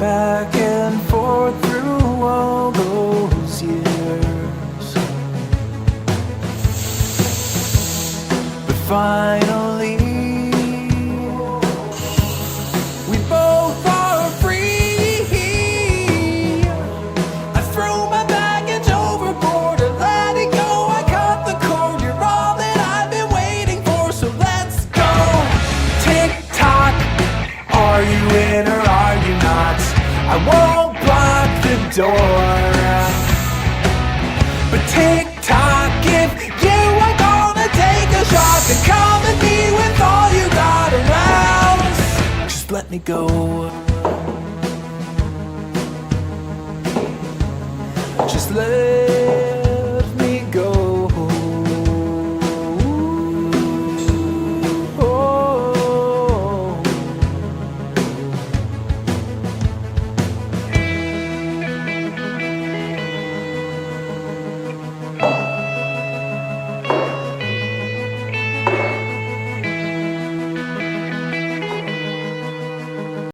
back and forth through all those years. But finally, we both are free. I throw my baggage overboard and let it go. I cut the cord. You're all that I've been waiting for, so let's go. Tick tock, are you in or are you not? I won't block the door, but tick tock, if you are gonna take a shot, then come at me with all you got around. Just let me go. Just let